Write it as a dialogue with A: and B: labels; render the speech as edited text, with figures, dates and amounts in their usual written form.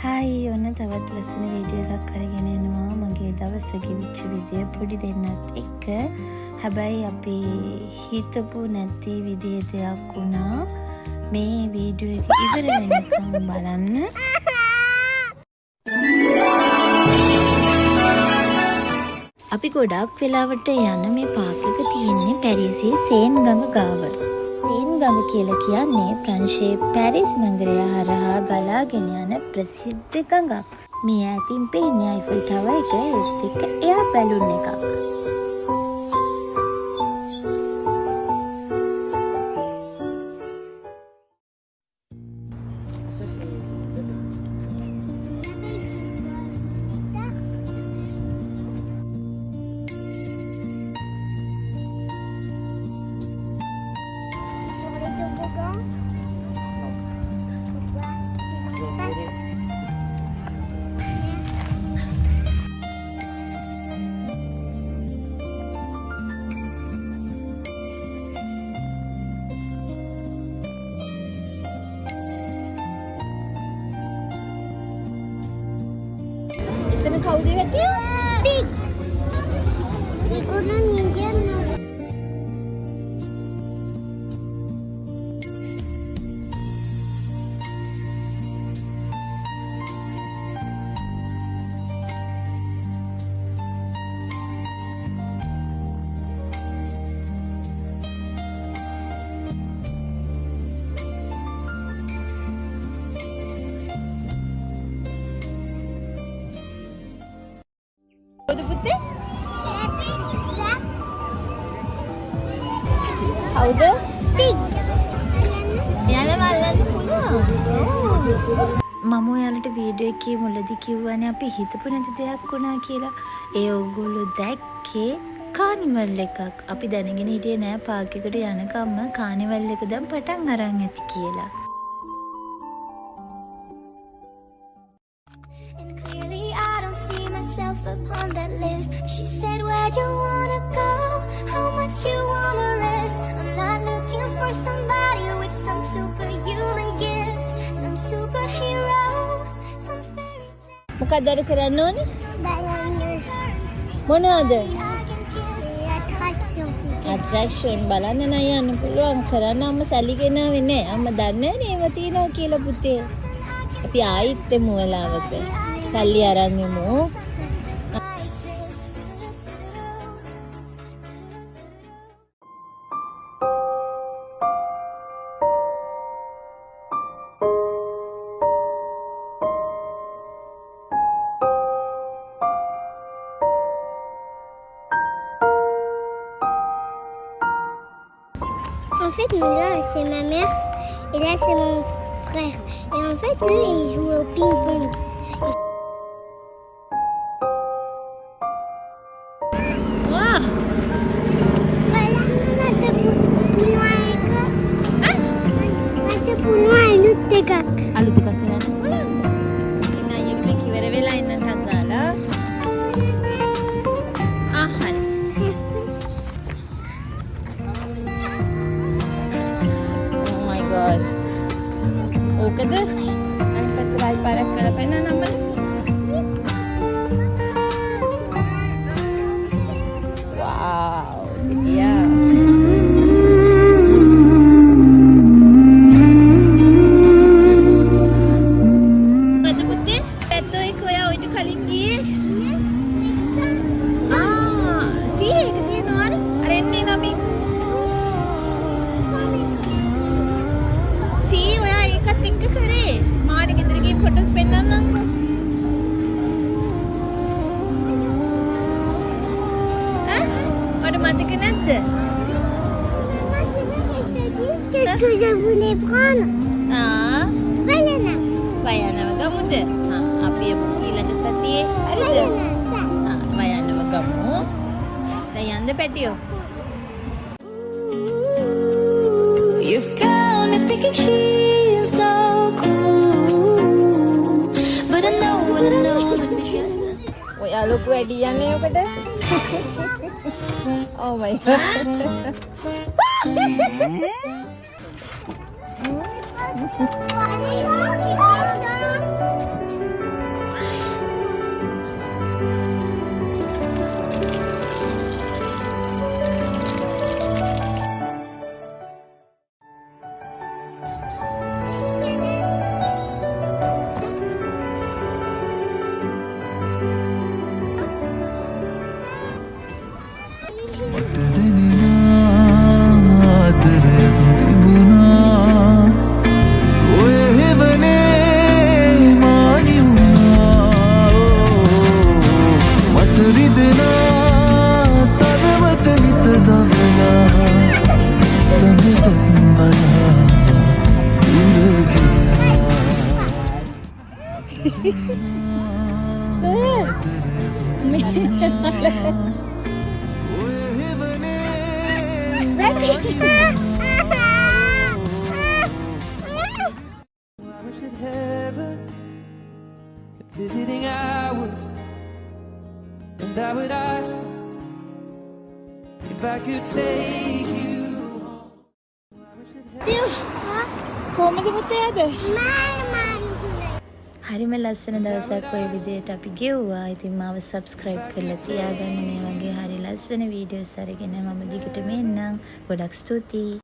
A: Hi ඔන්න තවත් ලස්සන වීඩියෝ එකක් අරගෙන එනවා මගේ දවස ගෙවිච්ච විදිය පොඩි දෙන්නත් එක්ක. හැබැයි අපි හිතපු නැති විදිහේ දෙයක් වුණා. මේ වීඩියෝ එක ඉවර වෙනකම් බලන්න. අපි ගොඩක් වෙලාවට යන මේ පාක් එක තියෙන්නේ පැරිසියේ සේන් ගඟ ගාව. සේන් ගඟ කියලා කියන්නේ ප්‍රංශයේ පැරිස් නගරය හරහා ගලාගෙන යන ප්‍රසිද්ධ ගඟක්. මේ ඈතින් පේන්නේ අයිෆල් ටවර් එක ඒත් එක්ක එයා බැලුන් එකක්. කවුද වැටියේ? පිග්. ඒගොල්ලෝ නින්ජා නෝ. පුතේ කවුද? පිග්. එයාලම අල්ලන්න පුළුවන්. මම ඔයාලට වීඩියෝ එකේ මුලදී කිව්වනේ අපි හිතපු නැති දෙයක් වුණා කියලා. ඒ ඔයගොල්ලෝ දැක්කේ කානිවල් එකක්. අපි දැනගෙන හිටියේ නෑ පාක් එකට යනකම්ම කානිවල් එක දැන් පටන් අරන් ඇති කියලා.
B: Upon that list, she said, where'd you wanna go? How much you wanna rest? I'm not looking for somebody with some superhuman gifts, some superhero, some fairy tale.
A: මොකක්ද අර කරන්න ඕනේ?
B: බලන්න.
A: මොනවද?
B: attraction
A: බලන්න නම් යන්න පුළුවන්. කරන්න අම්ම සල්ලි ගෙනාවේ නෑ. අම්ම දන්නේ නෑ ඒව තියනවා කියලා පුතේ. අපි ආයිත් එමු වෙලාවක. සල්ලි අරන් එමු.
B: En fait, là, c'est ma mère et là, c'est mon frère. Et en fait, eux, ils jouent au ping-pong.
A: Wah!
B: Voilà, mata punuan එක. මට පුනුවන් අලුත් එකක්.
A: අලුත් එකක් කරන්න පුළුවන්ද? ඉතින් අයියගේ මේක ඉවර වෙලා ඉන්නට අදාලා. හරි. ඕකද? අනිත් පැත්තට ආයි පාරක් කරලා පෙන්නන්න අම්මට. Wow, Sylvia. What පුතේ? පැත්තෝ එක ඔයා ඔයිට කලින් ගියේ? see එක තියෙනවා අර එන්නේ නමි. see ඔයා ඒකත් එක්ක කරේ. මාඩි ගෙදර ගිහින් ෆොටෝස් පෙන්නන්නම්කෝ. මතක නැද්ද?
B: Qu'est-ce que je voulais prendre?
A: Vaiana. Vaiana ගමුද? අපි යමු ඊළඟ සතියේ. හරිද? Vaiana ගමු. දැන් යන්න පැටියෝ. You've got me thinking she's so cool. But I know ඔයා ලොකු වැඩි යන්නේ ඔකට? Oh my god.
C: I wish that heaven could visiting hours, and I would ask them if I could take you home. I wish that
A: කොහමද පුතේ අද? හරිම ලස්සන දවසක් ඔය විදිහට අපි ගෙව්වා. ඉතින් මාව subscribe කරලා තියාගන්න මේ වගේ හරි ලස්සන වීඩියෝස් අරගෙන මම දිගටම එන්නම්. ගොඩක් ස්තුතියි.